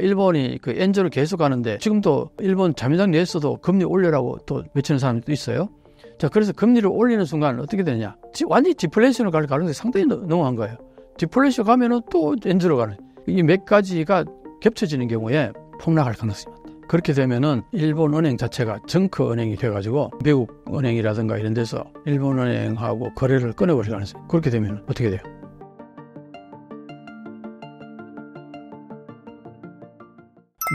일본이 그 엔저를 계속 하는데 지금도 일본 자민당 내에서도 금리 올려라고 또 외치는 사람도 있어요. 자, 그래서 금리를 올리는 순간 어떻게 되냐? 완전히 디플레이션으로 갈 가능성이 상당히 농후한 거예요. 디플레이션 가면은 또 엔저로 가는. 이 몇 가지가 겹쳐지는 경우에 폭락할 가능성이 많다. 그렇게 되면은 일본 은행 자체가 정크 은행이 돼가지고 미국 은행이라든가 이런 데서 일본 은행하고 거래를 끊어버릴 가능성이. 그렇게 되면 어떻게 돼요?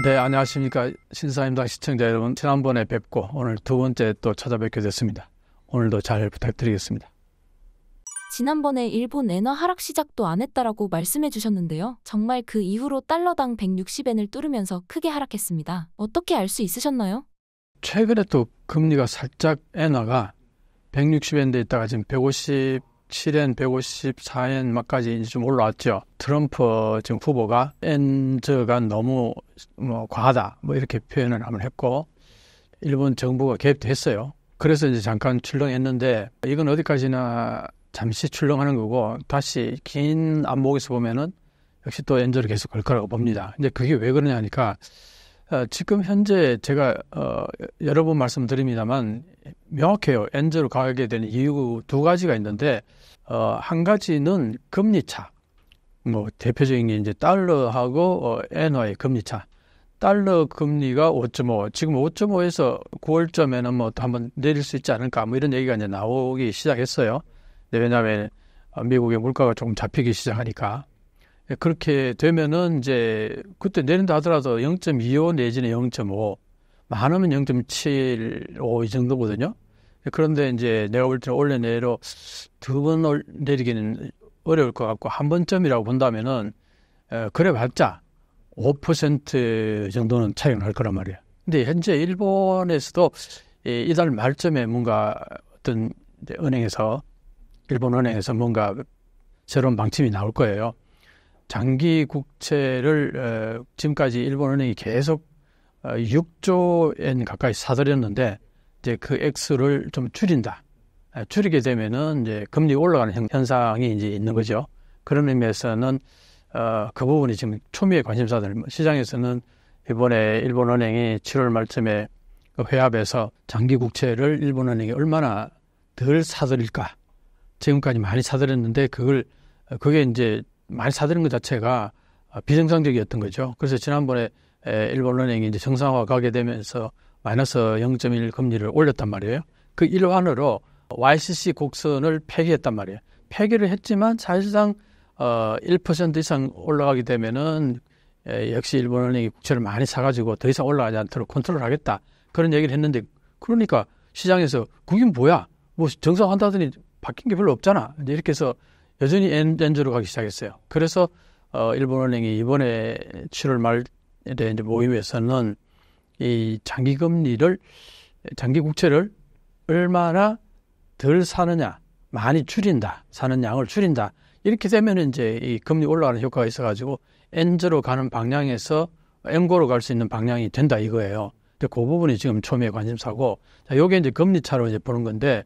네, 안녕하십니까. 신사임당 시청자 여러분. 지난번에 뵙고 오늘 두 번째 또 찾아뵙게 됐습니다. 오늘도 잘 부탁드리겠습니다. 지난번에 일본 엔화 하락 시작도 안 했다라고 말씀해 주셨는데요. 정말 그 이후로 달러당 160엔을 뚫으면서 크게 하락했습니다. 어떻게 알 수 있으셨나요? 최근에 또 금리가 살짝 엔화가 160엔대 있다가 지금 157엔, 154엔 막까지 좀 올라왔죠. 트럼프 지금 후보가 엔저가 너무 과하다 이렇게 표현을 한번 했고 일본 정부가 개입도 했어요. 그래서 이제 잠깐 출렁했는데 이건 어디까지나 잠시 출렁하는 거고 다시 긴 안목에서 보면은 역시 또 엔저를 계속 걸 거라고 봅니다. 이제 그게 왜 그러냐 하니까 지금 현재 제가 여러 번 말씀드립니다만 명확해요. 엔저로 가게 되는 이유 두 가지가 있는데 한 가지는 금리 차. 대표적인 게 이제 달러하고 엔화의 금리 차. 달러 금리가 5.5, 지금 5.5에서 9월쯤에는 한번 내릴 수 있지 않을까 이런 얘기가 이제 나오기 시작했어요. 왜냐하면 미국의 물가가 조금 잡히기 시작하니까. 그렇게 되면은 이제 그때 내린다 하더라도 0.25 내지는 0.5, 많으면 0.75 이 정도거든요. 그런데 이제 내가 볼 때는 올해 내로 두 번 내리기는 어려울 것 같고 한 번쯤이라고 본다면은 그래봤자 5% 정도는 차이가 날 거란 말이에요. 근데 현재 일본에서도 이달 말쯤에 뭔가 어떤 은행에서 일본 은행에서 뭔가 새로운 방침이 나올 거예요. 장기 국채를 지금까지 일본 은행이 계속 6조엔 가까이 사들였는데 이제 그 액수를 좀 줄인다. 줄이게 되면은 이제 금리 올라가는 현상이 이제 있는 거죠. 그런 의미에서는 그 부분이 지금 초미의 관심사들. 시장에서는 이번에 일본 은행이 7월 말쯤에 회합에서 장기 국채를 일본 은행이 얼마나 덜 사들일까. 지금까지 많이 사들였는데 그게 이제 많이 사들인 것 자체가 비정상적이었던 거죠. 그래서 지난번에 일본 은행이 이제 정상화 가게 되면서 마이너스 0.1 금리를 올렸단 말이에요. 그 일환으로 YCC 곡선을 폐기했단 말이에요. 폐기를 했지만 사실상 1% 이상 올라가게 되면은 역시 일본 은행이 국채를 많이 사가지고 더 이상 올라가지 않도록 컨트롤하겠다. 그런 얘기를 했는데 그러니까 시장에서 그게 뭐야? 정상화한다더니 바뀐 게 별로 없잖아. 이렇게 해서 여전히 엔저로 가기 시작했어요. 그래서 일본 은행이 이번에 7월 말에 이제 모임에서는 이 장기 국채를 얼마나 덜 사느냐, 많이 줄인다, 사는 양을 줄인다. 이렇게 되면 이제 이 금리 올라가는 효과가 있어가지고 엔저로 가는 방향에서 엠고로 갈 수 있는 방향이 된다 이거예요. 근데 그 부분이 지금 초미의 관심사고, 자, 요게 이제 금리 차로 이제 보는 건데.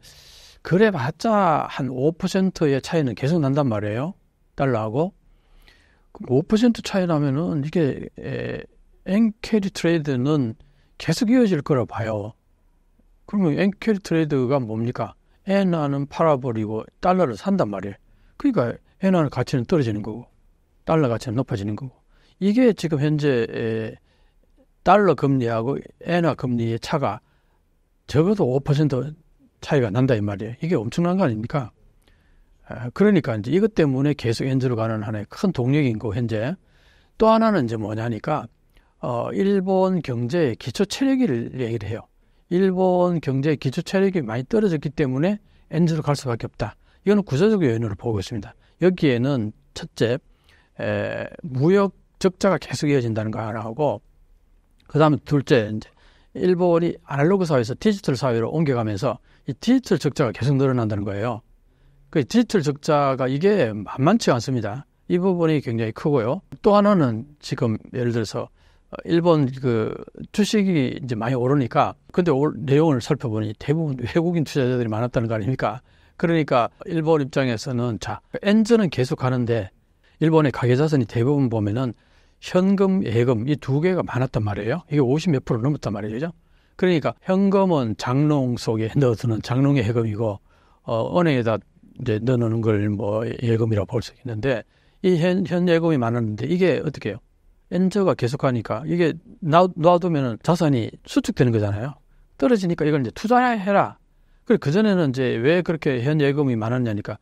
그래봤자 한 5%의 차이는 계속 난단 말이에요. 달러하고. 5% 차이 나면은 이게 엔캐리 트레이드는 계속 이어질 거라 봐요. 그러면 엔캐리 트레이드가 뭡니까? 엔화는 팔아버리고 달러를 산단 말이에요. 그러니까 엔화의 가치는 떨어지는 거고 달러 가치는 높아지는 거고. 이게 지금 현재 달러 금리하고 엔화 금리의 차가 적어도 5% 차이가 난다 이 말이에요. 이게 엄청난 거 아닙니까? 그러니까 이제 이것 때문에 계속 엔저로 가는 하나의 큰 동력인 거 현재. 또 하나는 이제 뭐냐니까 일본 경제의 기초 체력을 얘기를 해요. 일본 경제의 기초 체력이 많이 떨어졌기 때문에 엔저로 갈 수밖에 없다. 이거는 구조적 요인으로 보고 있습니다. 여기에는 첫째 무역 적자가 계속 이어진다는 거 하나하고 그다음에 둘째 이제 일본이 아날로그 사회에서 디지털 사회로 옮겨가면서 이 디지털 적자가 계속 늘어난다는 거예요. 그 디지털 적자가 이게 만만치 않습니다. 이 부분이 굉장히 크고요. 또 하나는 지금 예를 들어서 일본 그 주식이 이제 많이 오르니까 근데 내용을 살펴보니 대부분 외국인 투자자들이 많았다는 거 아닙니까? 그러니까 일본 입장에서는 자, 엔저는 계속 가는데 일본의 가계자산이 대부분 보면은 현금, 예금 이 두 개가 많았단 말이에요. 이게 50몇 프로 넘었단 말이죠. 그러니까 현금은 장롱 속에 넣어두는 장롱의 예금이고 은행에다 이제 넣어놓는 걸 뭐 예금이라고 볼 수 있는데 이 현 예금이 많았는데 이게 어떻게 해요? 엔저가 계속하니까 이게 놔두면은 자산이 수축되는 거잖아요. 떨어지니까 이걸 이제 투자해라. 그전에는 이제 왜 그렇게 현 예금이 많았냐니까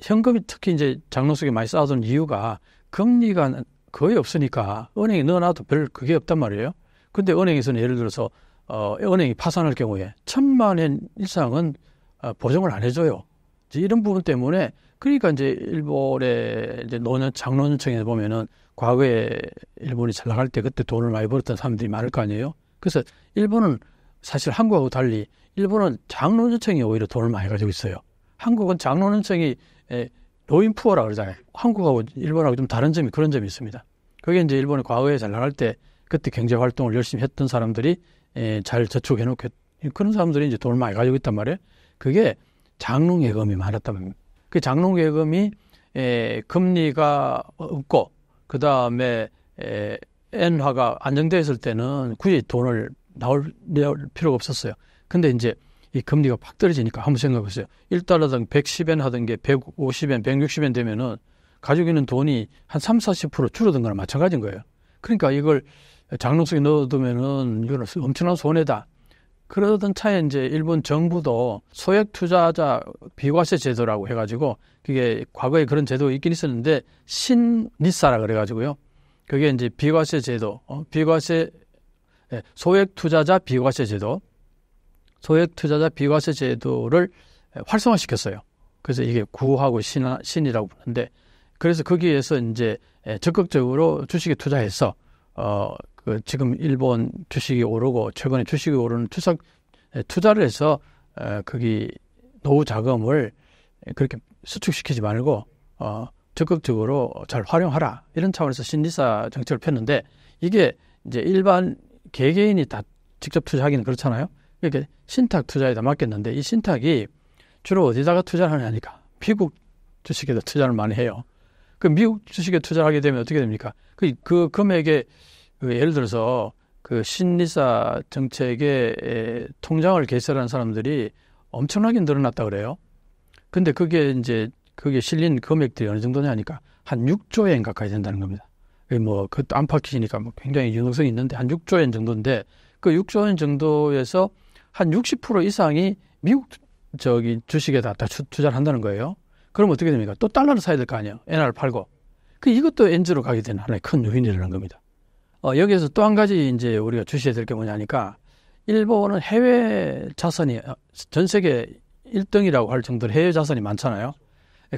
현금이 특히 이제 장롱 속에 많이 쌓아둔 이유가 금리가 거의 없으니까 은행에 넣어놔도 별 그게 없단 말이에요. 근데 은행에서는 예를 들어서 은행이 파산할 경우에 1,000만 원 이상은 보증을 안 해줘요. 이제 이런 부분 때문에 그러니까 이제 일본의 이제 장노년층에 보면은 과거에 일본이 잘 나갈 때 그때 돈을 많이 벌었던 사람들이 많을 거 아니에요. 그래서 일본은 사실 한국하고 달리 일본은 장노년층이 오히려 돈을 많이 가지고 있어요. 한국은 장노년층이 노인 푸어라 그러잖아요. 한국하고 일본하고 좀 다른 점이 그런 점이 있습니다. 그게 이제 일본이 과거에 잘 나갈 때 그때 경제 활동을 열심히 했던 사람들이 잘 저축해놓고 그런 사람들이 이제 돈을 많이 가지고 있단 말이에요. 그게 장롱 예금이 많았단 말입니다. 그 장롱 예금이 금리가 없고 그 다음에 엔화가 안정되어 있을 때는 굳이 돈을 나올 필요가 없었어요. 근데 이제 이 금리가 팍 떨어지니까 한번 생각해보세요. 1달러당 110엔 하던 게 150엔, 160엔 되면은 가지고 있는 돈이 한 30-40% 줄어든 거랑 마찬가지인 거예요. 그러니까 이걸 장롱 속에 넣어두면은 이거는 엄청난 손해다. 그러던 차에 이제 일본 정부도 소액 투자자 비과세 제도라고 해가지고 그게 과거에 그런 제도가 있긴 있었는데 신니사라 그래가지고요. 그게 이제 비과세 제도, 소액 투자자 비과세 제도, 소액 투자자 비과세 제도를 활성화시켰어요. 그래서 이게 구하고 신이라고 부르는데 그래서 거기에서 이제 적극적으로 주식에 투자해서 지금 일본 주식이 오르고 최근에 주식이 오르는 투자를 해서 거기 노후 자금을 그렇게 수축시키지 말고 적극적으로 잘 활용하라 이런 차원에서 신니사 정책을 폈는데 이게 이제 일반 개개인이 다 직접 투자하기는 그렇잖아요. 이렇게 신탁 투자에다 맡겼는데 이 신탁이 주로 어디다가 투자를 하냐니까 미국 주식에다 투자를 많이 해요. 그 미국 주식에 투자를 하게 되면 어떻게 됩니까? 그 금액에 예를 들어서 그 신니사 정책에 통장을 개설한 사람들이 엄청나게 늘어났다 그래요. 근데 그게 실린 금액들이 어느 정도냐니까 한 6조 엔 가까이 된다는 겁니다. 뭐 그것도 안팎이니까 뭐 굉장히 유동성이 있는데 한 6조 엔 정도인데 그 6조 엔 정도에서 한 60% 이상이 미국 주식에다 다 투자를 한다는 거예요. 그럼 어떻게 됩니까? 또 달러를 사야 될 거 아니에요. 엔화를 팔고. 이것도 엔즈로 가게 되는 하나의 큰 요인이라는 겁니다. 여기에서 또 한 가지 이제 우리가 주시해야 될 게 뭐냐니까 일본은 해외 자산이 전 세계 1등이라고 할 정도로 해외 자산이 많잖아요.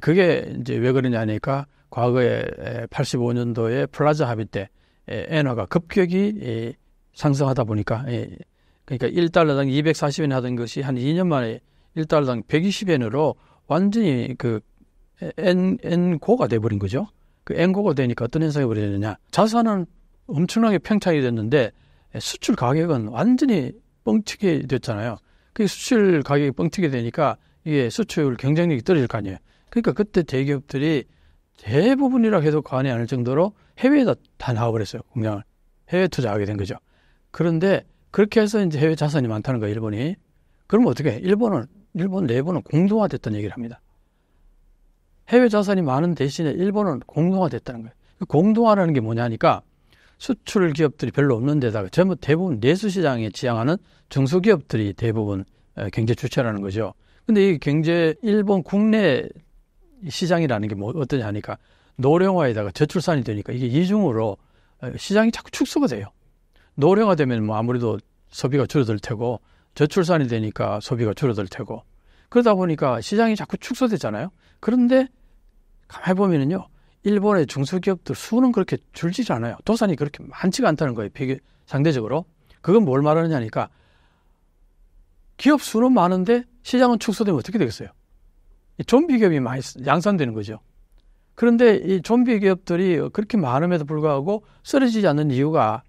그게 이제 왜 그러냐니까 과거에 85년도에 플라자 합의 때 엔화가 급격히 상승하다 보니까 그러니까 1달러당 240엔 하던 것이 한 2년 만에 1달러당 120엔으로 완전히 그 엔고가 돼버린 거죠. 그 엔고가 되니까 어떤 현상이 벌어졌느냐. 자산은 엄청나게 팽창이 됐는데 수출 가격은 완전히 뻥튀기 됐잖아요. 그 수출 가격이 뻥튀기 되니까 이게 수출 경쟁력이 떨어질 거 아니에요. 그러니까 그때 대기업들이 대부분이라 해도 과언이 아닐 정도로 해외에다 다 나와버렸어요. 공장을. 해외 투자하게 된 거죠. 그런데 그렇게 해서 이제 해외 자산이 많다는 거예요, 일본이. 그러면 어떻게 해? 일본 내부는 공동화됐다는 얘기를 합니다. 해외 자산이 많은 대신에 일본은 공동화됐다는 거예요. 공동화라는 게 뭐냐니까 수출 기업들이 별로 없는 데다가 전부 대부분 내수시장에 지향하는 중소기업들이 대부분 경제 주체라는 거죠. 근데 이 일본 국내 시장이라는 게 뭐 어떠냐 하니까 노령화에다가 저출산이 되니까 이게 이중으로 시장이 자꾸 축소가 돼요. 노령화 되면 뭐 아무래도 소비가 줄어들 테고 저출산이 되니까 소비가 줄어들 테고 그러다 보니까 시장이 자꾸 축소되잖아요. 그런데 가만히 보면은요. 일본의 중소기업들 수는 그렇게 줄지 않아요. 도산이 그렇게 많지가 않다는 거예요. 상대적으로. 그건 뭘 말하느냐니까 기업 수는 많은데 시장은 축소되면 어떻게 되겠어요? 좀비 기업이 많이 양산되는 거죠. 그런데 이 좀비 기업들이 그렇게 많음에도 불구하고 쓰러지지 않는 이유가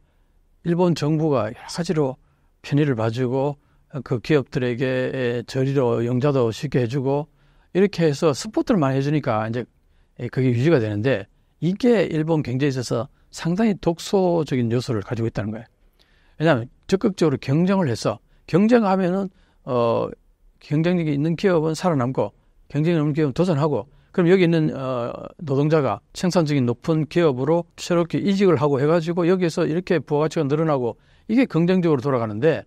일본 정부가 여러 가지로 편의를 봐주고 그 기업들에게 저리로 영자도 쉽게 해주고 이렇게 해서 스포트를 많이 해주니까 이제 그게 유지가 되는데 이게 일본 경제에 있어서 상당히 독소적인 요소를 가지고 있다는 거예요. 왜냐하면 적극적으로 경쟁을 해서 경쟁하면은 경쟁력이 있는 기업은 살아남고 경쟁력 없는 기업은 도전하고 그럼 여기 있는 노동자가 생산적인 높은 기업으로 새롭게 이직을 하고 해가지고 여기에서 이렇게 부가가치가 늘어나고 이게 긍정적으로 돌아가는데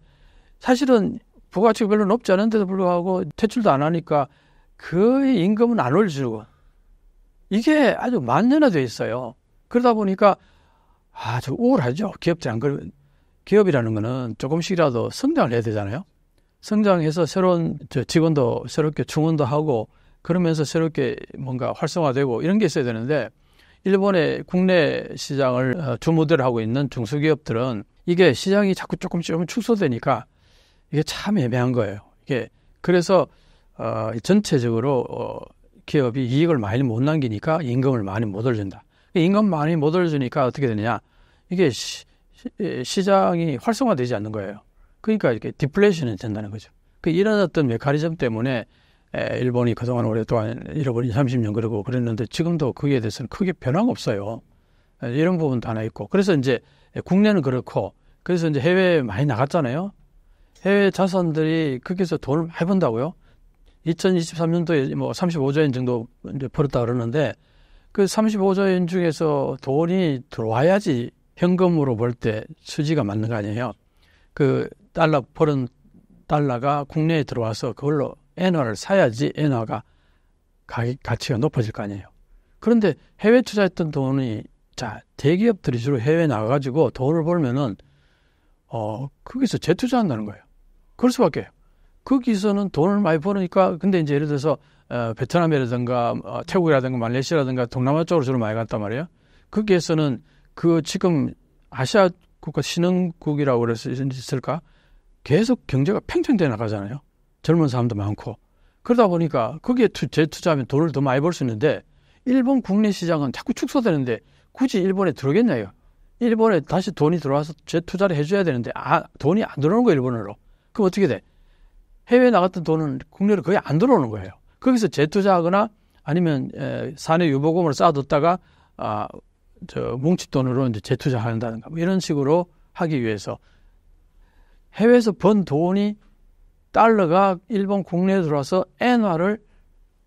사실은 부가가치가 별로 높지 않은데도 불구하고 퇴출도 안 하니까 거의 임금은 안 올려주고 이게 아주 만연화되어 있어요. 그러다 보니까 좀 우울하죠. 기업들이 안 그러면 기업이라는 거는 조금씩이라도 성장을 해야 되잖아요. 성장해서 새로운 직원도 새롭게 충원도 하고 그러면서 새롭게 뭔가 활성화되고 이런 게 있어야 되는데 일본의 국내 시장을 주무대로 하고 있는 중소기업들은 이게 시장이 자꾸 조금 축소되니까 이게 참 애매한 거예요. 이게 그래서 전체적으로 기업이 이익을 많이 못 남기니까 임금을 많이 못 올린다. 임금 많이 못 올려주니까 어떻게 되느냐? 이게 시장이 활성화되지 않는 거예요. 그러니까 이렇게 디플레이션이 된다는 거죠. 이런 어떤 메커니즘 때문에 일본이 그동안 오랫동안 잃어버린 30년 그러고 그랬는데 지금도 거기에 대해서는 크게 변화가 없어요. 이런 부분도 하나 있고. 그래서 이제 국내는 그렇고 그래서 이제 해외에 많이 나갔잖아요. 해외 자산들이 거기서 돈을 많이 번다고요. 2023년도에 뭐 35조 엔 정도 이제 벌었다 그러는데 그 35조 엔 중에서 돈이 들어와야지 현금으로 벌 때 수지가 맞는 거 아니에요. 그 벌은 달러가 국내에 들어와서 그걸로 엔화를 사야지 엔화가 가치가 높아질 거 아니에요. 그런데 해외 투자했던 돈이 대기업들이 주로 해외에 나가가지고 돈을 벌면은 거기서 재투자한다는 거예요. 그럴 수밖에 해요. 거기서는 돈을 많이 버니까 근데 이제 예를 들어서 베트남이라든가 태국이라든가 말레이시아라든가 동남아 쪽으로 주로 많이 갔단 말이에요. 거기에서는 지금 아시아 국가 신흥국이라고 그래서 있을까? 계속 경제가 팽창돼 나가잖아요. 젊은 사람도 많고. 그러다 보니까 거기에 재투자하면 돈을 더 많이 벌 수 있는데 일본 국내 시장은 자꾸 축소되는데 굳이 일본에 들어오겠냐요. 일본에 다시 돈이 들어와서 재투자를 해줘야 되는데 돈이 안 들어오는 거예요. 일본으로. 그럼 어떻게 돼? 해외에 나갔던 돈은 국내로 거의 안 들어오는 거예요. 거기서 재투자하거나 아니면 사내 유보금을 쌓아뒀다가 뭉치 돈으로 이제 재투자한다든가 뭐 이런 식으로 하기 위해서 해외에서 번 돈이 달러가 일본 국내에 들어와서 엔화를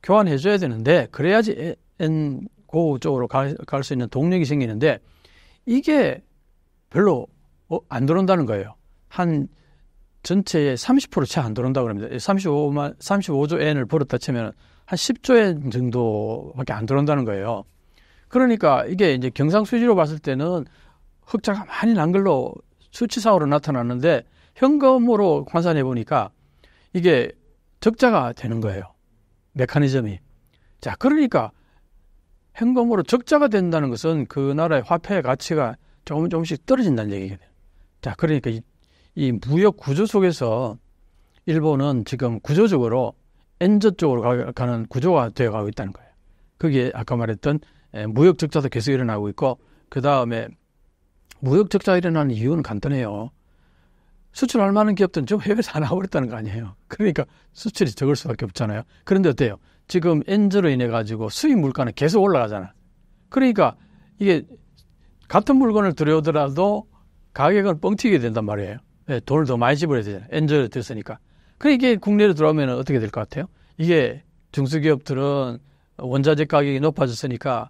교환해줘야 되는데 그래야지 엔고 쪽으로 갈 수 있는 동력이 생기는데 이게 별로 안 들어온다는 거예요. 한 전체의 30% 채 안 들어온다고 합니다. 35조 엔을 벌었다 치면 한 10조 엔 정도밖에 안 들어온다는 거예요. 그러니까 이게 이제 경상수지로 봤을 때는 흑자가 많이 난 걸로 수치상으로 나타났는데 현금으로 환산해 보니까 이게 적자가 되는 거예요. 메커니즘이. 그러니까 현금으로 적자가 된다는 것은 그 나라의 화폐의 가치가 조금씩 떨어진다는 얘기거든요. 그러니까 이 무역 구조 속에서 일본은 지금 구조적으로 엔저 쪽으로 가는 구조가 되어가고 있다는 거예요. 거기에 아까 말했던 무역 적자도 계속 일어나고 있고 그 다음에 무역 적자가 일어나는 이유는 간단해요. 수출할 만한 기업들은 좀 해외에서 안 나와버렸다는 거 아니에요. 그러니까 수출이 적을 수밖에 없잖아요. 그런데 어때요? 지금 엔저로 인해 가지고 수입 물가는 계속 올라가잖아. 그러니까 이게 같은 물건을 들여오더라도 가격은 뻥튀기 된단 말이에요. 돈을 더 많이 지불해야 되잖아요. 엔저를 들었으니까. 이게 국내로 들어오면 어떻게 될 것 같아요? 이게 중소기업들은 원자재 가격이 높아졌으니까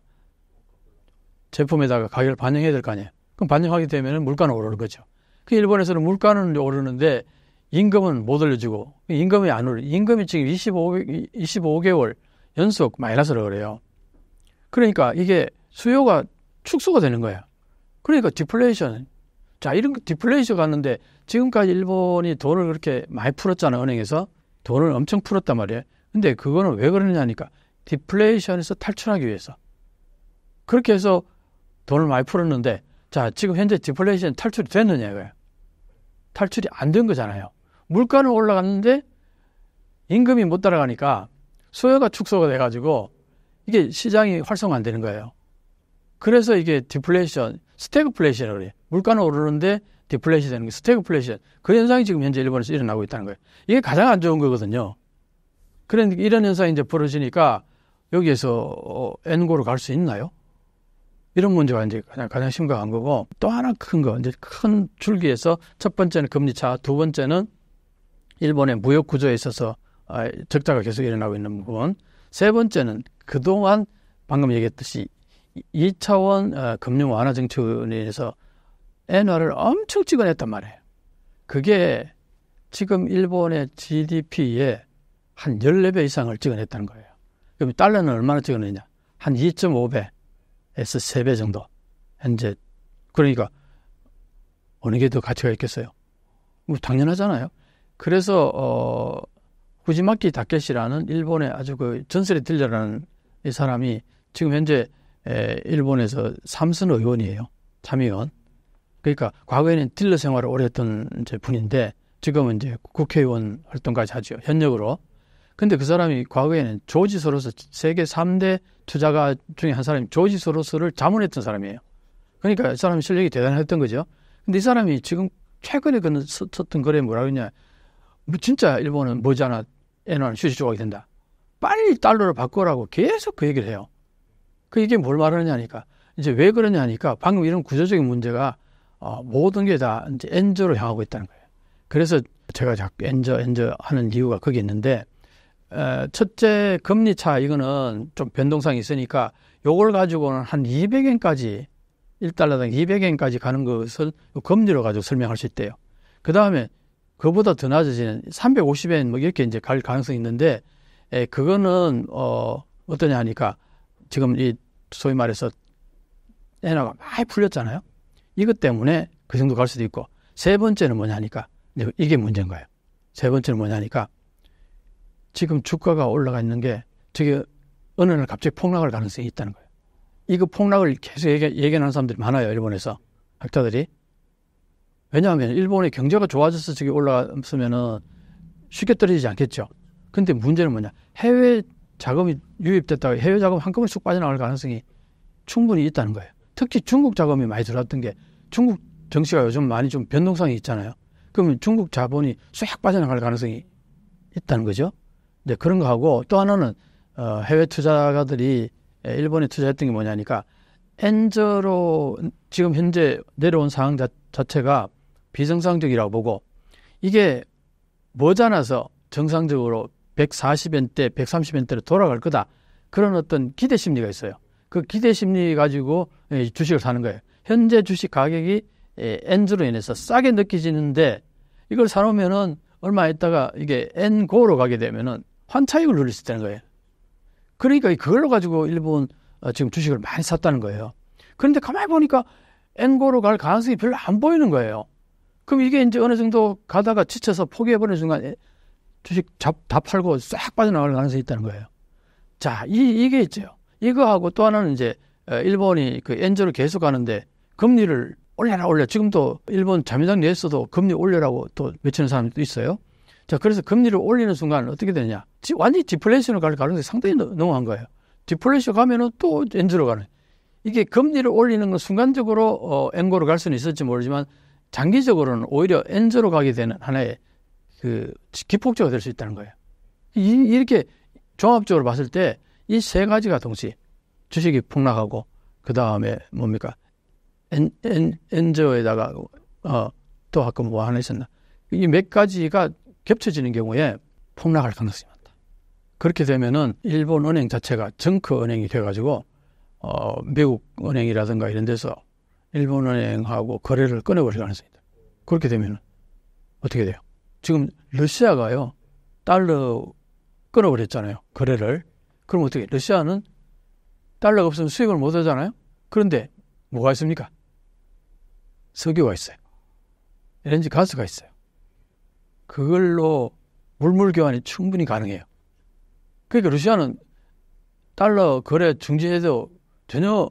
제품에다가 가격을 반영해야 될 거 아니에요. 그럼 반영하게 되면 물가는 오르는 거죠. 일본에서는 물가는 오르는데 임금은 못 올려주고 임금이 안 오르. 임금이 지금 25개월 연속 마이너스로 그래요. 그러니까 이게 수요가 축소가 되는 거예요. 그러니까 디플레이션. 이런 디플레이션 갔는데 지금까지 일본이 돈을 그렇게 많이 풀었잖아요. 은행에서. 돈을 엄청 풀었단 말이에요. 근데 그거는 왜 그러느냐니까 디플레이션에서 탈출하기 위해서. 그렇게 해서 돈을 많이 풀었는데 지금 현재 디플레이션 탈출이 됐느냐 이거예요. 탈출이 안 된 거잖아요. 물가는 올라갔는데 임금이 못 따라가니까 수요가 축소가 돼가지고 이게 시장이 활성화 안 되는 거예요. 그래서 이게 디플레이션, 스태그플레이션이라고 그래요. 물가는 오르는데 디플레이션 되는 게 스태그플레이션. 그 현상이 지금 현재 일본에서 일어나고 있다는 거예요. 이게 가장 안 좋은 거거든요. 그런데 이런 현상이 이제 벌어지니까 여기에서 N고로 갈 수 있나요? 이런 문제가 이제 가장 심각한 거고, 또 하나 큰 거, 이제 큰 줄기에서 첫 번째는 금리차, 두 번째는 일본의 무역 구조에 있어서 적자가 계속 일어나고 있는 부분, 세 번째는 그동안 방금 얘기했듯이 2차원 금융 완화 정책에서 엔화를 엄청 찍어냈단 말이에요. 그게 지금 일본의 GDP의 한 14배 이상을 찍어냈다는 거예요. 그럼 달러는 얼마나 찍어냈냐? 한 2.5배에서 3배 정도. 현재. 그러니까 어느 게 더 가치가 있겠어요? 뭐 당연하잖아요. 그래서 후지마키 다케시라는 일본의 아주 그 전설의 딜러라는 이 사람이 지금 현재 일본에서 3선 의원이에요. 참의원. 그러니까 과거에는 딜러 생활을 오래 했던 이제 분인데 지금은 이제 국회의원 활동까지 하죠. 현역으로. 근데 그 사람이 과거에는 조지 소로스, 세계 3대 투자가 중에 한 사람이 조지 소로스를 자문했던 사람이에요. 그러니까 이 사람의 실력이 대단했던 거죠. 근데 이 사람이 지금 최근에 썼던 글에 뭐라고 했냐. 뭐 진짜 일본은 머지않아 엔화는 휴지 조각이 된다. 빨리 달러로 바꾸라고 계속 그 얘기를 해요. 그 이게 뭘 말하느냐 하니까 이제 왜 그러냐 하니까 방금 이런 구조적인 문제가 모든 게 다 이제 엔저로 향하고 있다는 거예요. 그래서 제가 자꾸 엔저 하는 이유가 거기 있는데, 첫째 금리 차 이거는 좀 변동성이 있으니까 요걸 가지고는 한 200엔까지 1달러당 200엔까지 가는 것을 금리로 가지고 설명할 수 있대요. 그 다음에 그보다 더 낮아지는 350엔 뭐 이렇게 이제 갈 가능성이 있는데, 그거는 어떠냐 하니까 지금 이 소위 말해서 엔화가 많이 풀렸잖아요. 이것 때문에 그 정도 갈 수도 있고, 세 번째는 뭐냐 하니까 이게 문제인 거예요. 세 번째는 뭐냐 하니까 지금 주가가 올라가 있는 게 저게 어느 날 갑자기 폭락할 가능성이 있다는 거예요. 이거 폭락을 계속 얘기하는 사람들이 많아요. 일본에서 학자들이. 왜냐하면 일본의 경제가 좋아져서 저게 올라갔으면은 쉽게 떨어지지 않겠죠. 근데 문제는 뭐냐. 해외 자금이 유입됐다가 해외 자금 한꺼번에 쑥 빠져나갈 가능성이 충분히 있다는 거예요. 특히 중국 자금이 많이 들어왔던 게 중국 정치가 요즘 많이 좀 변동성이 있잖아요. 그러면 중국 자본이 쑥 빠져나갈 가능성이 있다는 거죠. 이제 그런 거 하고 또 하나는 해외 투자가들이 일본에 투자했던 게 뭐냐니까 엔저로 지금 현재 내려온 상황 자체가 비정상적이라고 보고 이게 머지않아서 정상적으로 140엔대, 130엔대로 돌아갈 거다. 그런 어떤 기대 심리가 있어요. 그 기대 심리 가지고 주식을 사는 거예요. 현재 주식 가격이 엔저로 인해서 싸게 느껴지는데 이걸 사놓으면은 얼마 있다가 이게 엔고로 가게 되면은 환차익을 누릴 수 있다는 거예요. 그러니까 그걸로 가지고 일본 지금 주식을 많이 샀다는 거예요. 그런데 가만히 보니까 엔고로 갈 가능성이 별로 안 보이는 거예요. 그럼 이게 이제 어느 정도 가다가 지쳐서 포기해버리는 순간 주식 다 팔고 싹 빠져나갈 가능성이 있다는 거예요. 자, 이게 있죠. 이거하고 또 하나는 이제 일본이 그 엔저를 계속 가는데 금리를 올려. 지금도 일본 자민당 내에서도 금리 올려라고 또 외치는 사람도 있어요. 자, 그래서 금리를 올리는 순간 어떻게 되냐. 완전히 디플레이션으로 갈 가능성이 상당히 농후한 거예요. 디플레이션 가면은 또 엔저로 가는. 이게 금리를 올리는 건 순간적으로 엔고로 갈 수는 있을지 모르지만 장기적으로는 오히려 엔저로 가게 되는 하나의 그 기폭제가 될 수 있다는 거예요. 이렇게 종합적으로 봤을 때 이 세 가지가 동시에 주식이 폭락하고 그 다음에 뭡니까 엔저에다가 또 아까 뭐 하나 있었나 이 몇 가지가 겹쳐지는 경우에 폭락할 가능성이 많다. 그렇게 되면은 일본 은행 자체가 정크 은행이 돼가지고 미국 은행이라든가 이런 데서 일본 은행하고 거래를 끊어버릴 가능성이 있다. 그렇게 되면은 어떻게 돼요? 지금 러시아가요 달러 끊어버렸잖아요. 거래를. 그럼 어떻게 해요? 러시아는 달러가 없으면 수익을 못 하잖아요. 그런데 뭐가 있습니까? 석유가 있어요. LNG 가스가 있어요. 그걸로 물물 교환이 충분히 가능해요. 그러니까 러시아는 달러 거래 중지해도 전혀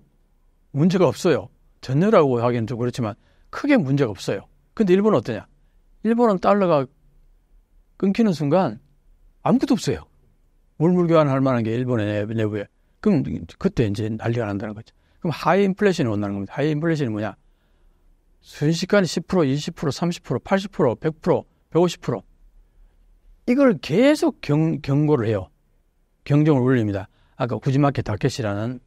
문제가 없어요. 전혀라고 하기는 좀 그렇지만 크게 문제가 없어요. 근데 일본은 어떠냐? 일본은 달러가 끊기는 순간 아무것도 없어요. 물물 교환할 만한 게 일본의 내부에. 그럼 그때 이제 난리가 난다는 거죠. 그럼 하이 인플레이션이 온다는 겁니다. 하이 인플레이션이 뭐냐? 순식간에 10%, 20%, 30%, 80%, 100%, 150%. 이걸 계속 경고를 해요. 경종을 울립니다. 아까 후지마키 다케시라는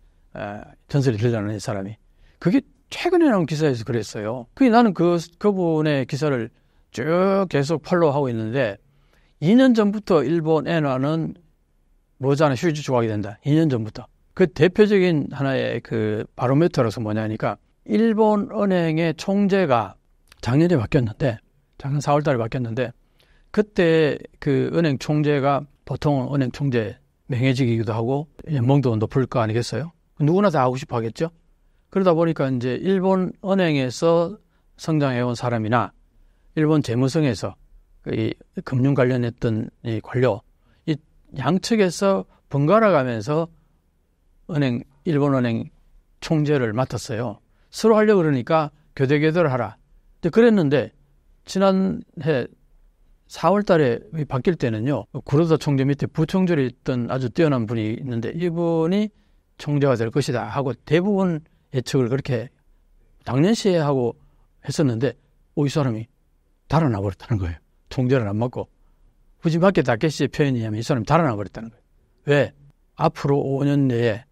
전설이 들려는 사람이. 그게 최근에 나온 기사에서 그랬어요. 그게 나는 그분의 기사를 쭉 계속 팔로우하고 있는데 2년 전부터 일본 엔화는 뭐잖아 휴지 조각이 된다. 2년 전부터. 그 대표적인 하나의 그 바로메터로서 뭐냐니까 일본 은행의 총재가 작년에 바뀌었는데 작년 4월 달에 바뀌었는데 그때 그 은행 총재가 보통 은행 총재 명예직이기도 하고 연봉도 높을 거 아니겠어요? 누구나 다 하고 싶어 하겠죠? 그러다 보니까 이제 일본 은행에서 성장해온 사람이나 일본 재무성에서 이 금융 관련했던 이 관료 이 양측에서 번갈아 가면서 일본 은행 총재를 맡았어요. 서로 하려고 그러니까 교대교대를 하라. 그랬는데 지난해 4월 달에 바뀔 때는요. 구로다 총재 밑에 부총재로 있던 아주 뛰어난 분이 있는데 이분이 총재가 될 것이다 하고 대부분 예측을 그렇게 당연시해 하고 했었는데 이 사람이 달아나 버렸다는 거예요. 총재를 안 맡고 후지마키 다케시의 표현이냐면 이 사람이 달아나 버렸다는 거예요. 왜? 앞으로 5년 내에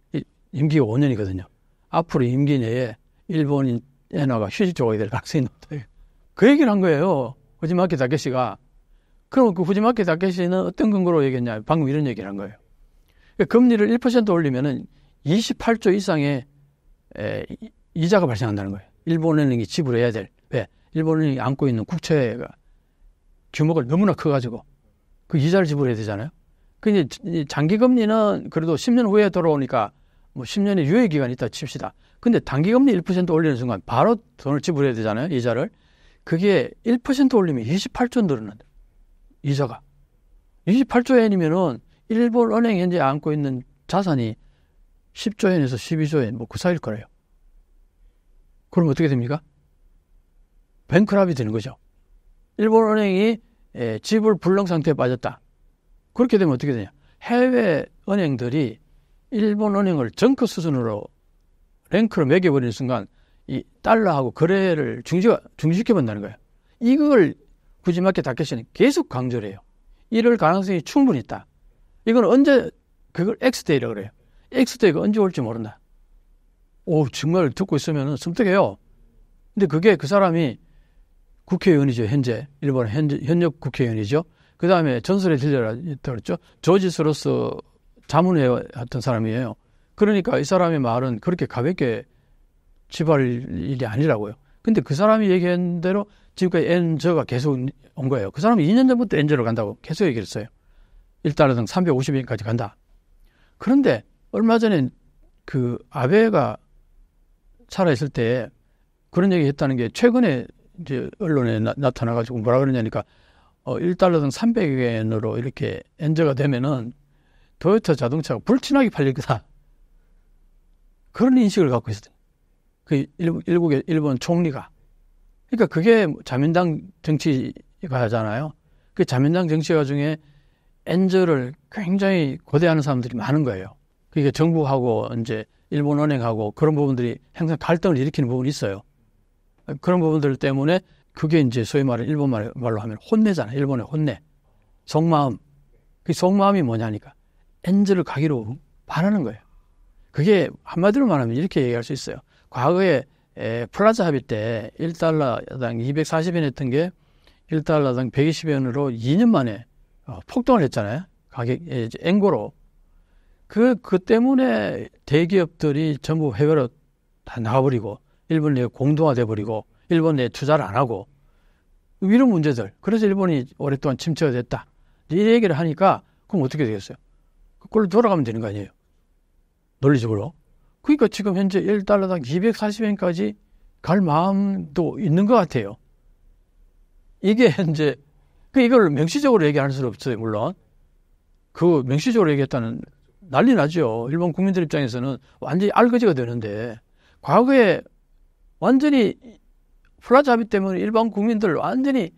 임기가 5년이거든요. 앞으로 임기 내에 일본인 엔화가 휴지 조각이 될 가능성이 높다. 그 얘기를 한 거예요. 후지마키 다케시가. 그럼 그 후지마키 다케시는 어떤 근거로 얘기했냐? 방금 이런 얘기를 한 거예요. 금리를 1% 올리면은 28조 이상의 이자가 발생한다는 거예요. 일본은행이 지불해야 될. 왜? 일본은행이 안고 있는 국채가 규모가 너무나 커가지고 그 이자를 지불해야 되잖아요. 근데 장기금리는 그래도 10년 후에 돌아오니까 뭐 10년의 유예기간이 있다 칩시다. 근데 단기금리 1% 올리는 순간 바로 돈을 지불해야 되잖아요. 이자를. 그게 1% 올리면 28조 늘어난다. 이자가. 28조 엔이면은 일본 은행이 현재 안고 있는 자산이 10조 엔에서 12조 엔, 뭐 그 사이일 거예요. 그럼 어떻게 됩니까? 뱅크랍이 되는 거죠. 일본 은행이 지불 불능 상태에 빠졌다. 그렇게 되면 어떻게 되냐? 해외 은행들이 일본 은행을 정크 수준으로 랭크로 매겨버리는 순간 이 달러하고 거래를 중지시켜본다는 거예요. 이걸 후지마키 다케시는 계속 강조를 해요. 이럴 가능성이 충분히 있다. 이건 언제 그걸 X데이라고 그래요. X데이가 언제 올지 모른다. 정말 듣고 있으면 섬뜩해요. 근데 그게 그 사람이 국회의원이죠. 현재 일본의 현역 국회의원이죠. 그 다음에 전설에 들려라 그랬죠. 조지 소로스 자문해왔던 사람이에요. 그러니까 이 사람의 말은 그렇게 가볍게 지발할 일이 아니라고요. 근데 그 사람이 얘기한 대로 지금까지 엔저가 계속 온 거예요. 그 사람이 2년 전부터 엔저로 간다고 계속 얘기를 했어요. 1달러당 350엔까지 간다. 그런데 얼마 전에 그 아베가 살아있을 때 그런 얘기 했다는 게 최근에 이제 언론에 나타나가지고 뭐라 그러냐니까 1달러당 300엔으로 이렇게 엔저가 되면은 도요타 자동차가 불티나게 팔릴 거다. 그런 인식을 갖고 있었어요. 그 일본 총리가. 그러니까 그게 자민당 정치가 하잖아요. 그 자민당 정치가 중에 엔저를 굉장히 고대하는 사람들이 많은 거예요. 그러니까 정부하고 이제 일본 은행하고 그런 부분들이 항상 갈등을 일으키는 부분이 있어요. 그런 부분들 때문에 그게 이제 소위 말하는 일본 말로 하면 혼내잖아요. 일본의 혼내. 속마음. 그 속마음이 뭐냐니까 엔저를 가기로 바라는 거예요. 그게 한마디로 말하면 이렇게 얘기할 수 있어요. 과거에 플라자 합의 때 1달러당 240엔 했던 게 1달러당 120엔으로 2년 만에 폭등을 했잖아요. 가격 엔고로. 그 때문에 대기업들이 전부 해외로 다 나가버리고 일본 내에 공동화돼 버리고 일본 내에 투자를 안 하고 이런 문제들. 그래서 일본이 오랫동안 침체가 됐다. 이 얘기를 하니까 그럼 어떻게 되겠어요? 그걸로 돌아가면 되는 거 아니에요? 논리적으로. 그러니까 지금 현재 1달러당 240엔까지 갈 마음도 있는 것 같아요. 이게 현재 이걸 명시적으로 얘기할 수는 없어요. 물론 그 명시적으로 얘기했다는 난리 나죠. 일본 국민들 입장에서는 완전히 알거지가 되는데 과거에 완전히 플라자 합의 때문에 일반 국민들 완전히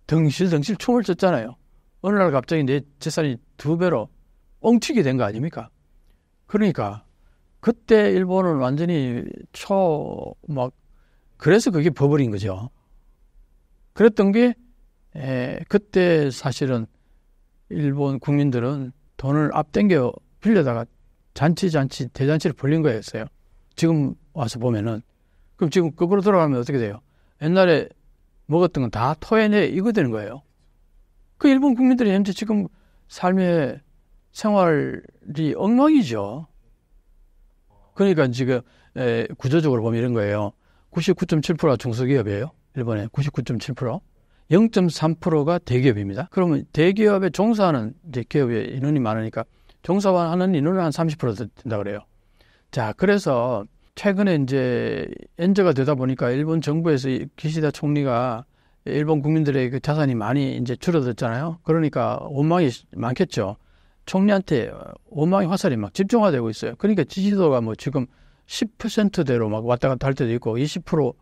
덩실덩실 춤을 췄잖아요. 어느 날 갑자기 내 재산이 2배로 뻥튀기 된 거 아닙니까? 그러니까 그때 일본은 완전히 그래서 그게 버블인 거죠. 그랬던 게 그때 사실은 일본 국민들은 돈을 앞당겨 빌려다가 대잔치를 벌린 거였어요. 지금 와서 보면은 그럼 지금 거꾸로 돌아가면 어떻게 돼요? 옛날에 먹었던 건 다 토해내 이거 되는 거예요. 그 일본 국민들이 현재 지금 삶의 생활이 엉망이죠. 그러니까 지금 구조적으로 보면 이런 거예요. 99.7%가 중소기업이에요. 일본에 99.7%. 0.3%가 대기업입니다. 그러면 대기업에 종사하는 이제 기업의 인원이 많으니까 종사하는 인원은 한 30% 된다 그래요. 자, 그래서 최근에 이제 엔저가 되다 보니까 일본 정부에서 기시다 총리가 일본 국민들의 그 자산이 많이 이제 줄어들었잖아요. 그러니까 원망이 많겠죠. 총리한테 원망의 화살이 막 집중화되고 있어요. 그러니까 지지도가 뭐 지금 10%대로 막 왔다 갔다 할 때도 있고 20%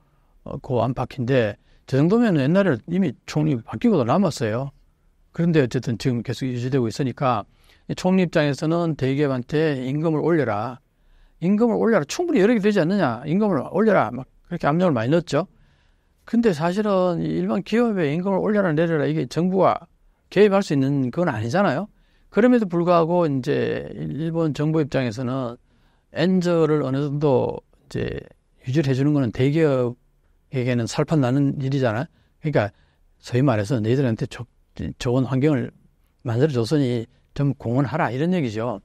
그 안팎인데 저 정도면 옛날에 이미 총리 바뀌고도 남았어요. 그런데 어쨌든 지금 계속 유지되고 있으니까 총리 입장에서는 대기업한테 임금을 올려라. 임금을 올려라. 충분히 여력이 되지 않느냐. 임금을 올려라. 막 그렇게 압력을 많이 넣었죠. 근데 사실은 일반 기업에 임금을 올려라 내려라 이게 정부가 개입할 수 있는 건 아니잖아요. 그럼에도 불구하고 이제 일본 정부 입장에서는 엔저를 어느 정도 이제 유지를 해주는 거는 대기업에게는 살판 나는 일이잖아요. 그러니까 소위 말해서 너희들한테 좋은 환경을 만들어줬으니 좀 공헌하라 이런 얘기죠.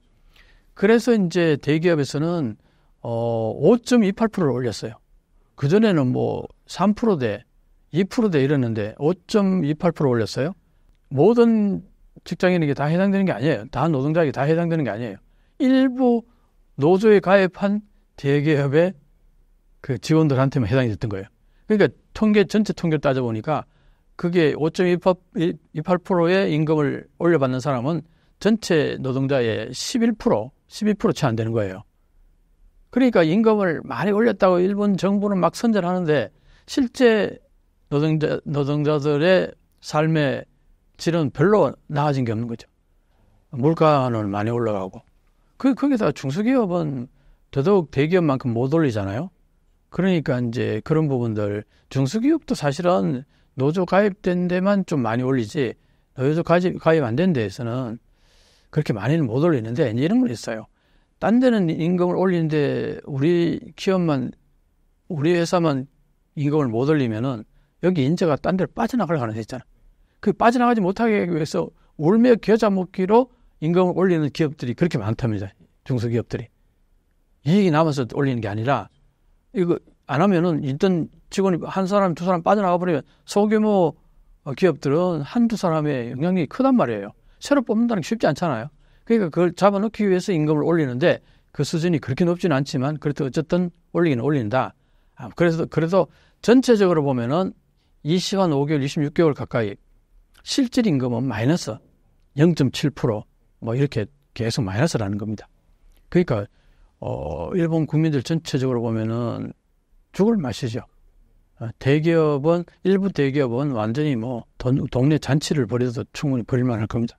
그래서 이제 대기업에서는 5.28%를 올렸어요. 그전에는 뭐 3%대, 2%대 이랬는데 5.28% 올렸어요. 모든 직장인에게 다 해당되는 게 아니에요. 다 노동자에게 다 해당되는 게 아니에요. 일부 노조에 가입한 대기업의 그 직원들한테만 해당이 됐던 거예요. 그러니까 전체 통계를 따져보니까 그게 5.28%의 임금을 올려받는 사람은 전체 노동자의 11%, 12% 채 안 되는 거예요. 그러니까 임금을 많이 올렸다고 일본 정부는 막 선전하는데 실제 노동자들의 삶의 질은 별로 나아진 게 없는 거죠. 물가는 많이 올라가고. 거기다가 중소기업은 더더욱 대기업만큼 못 올리잖아요. 그러니까 이제 그런 부분들, 중소기업도 사실은 노조 가입된 데만 좀 많이 올리지, 노조 가입 안 된 데에서는 그렇게 많이는 못 올리는데, 이제 이런 건 있어요. 딴 데는 임금을 올리는데, 우리 기업만, 우리 회사만 임금을 못 올리면은, 여기 인재가 딴 데로 빠져나갈 가능성이 있잖아. 그 빠져나가지 못하게 하기 위해서 울며 겨자 먹기로 임금을 올리는 기업들이 그렇게 많답니다. 중소기업들이. 이익이 남아서 올리는 게 아니라, 이거 안 하면은 있던 직원이 한 사람, 두 사람 빠져나가 버리면 소규모 기업들은 한두 사람의 영향력이 크단 말이에요. 새로 뽑는다는 게 쉽지 않잖아요. 그러니까 그걸 잡아놓기 위해서 임금을 올리는데 그 수준이 그렇게 높지는 않지만 그래도 어쨌든 올리기는 올린다. 그래서 전체적으로 보면은 25개월, 26개월 가까이 실질 임금은 마이너스 0.7% 뭐 이렇게 계속 마이너스라는 겁니다. 그러니까 일본 국민들 전체적으로 보면은 죽을 맛이죠. 일부 대기업은 완전히 뭐 동네 잔치를 벌여도 충분히 벌일만 할 겁니다.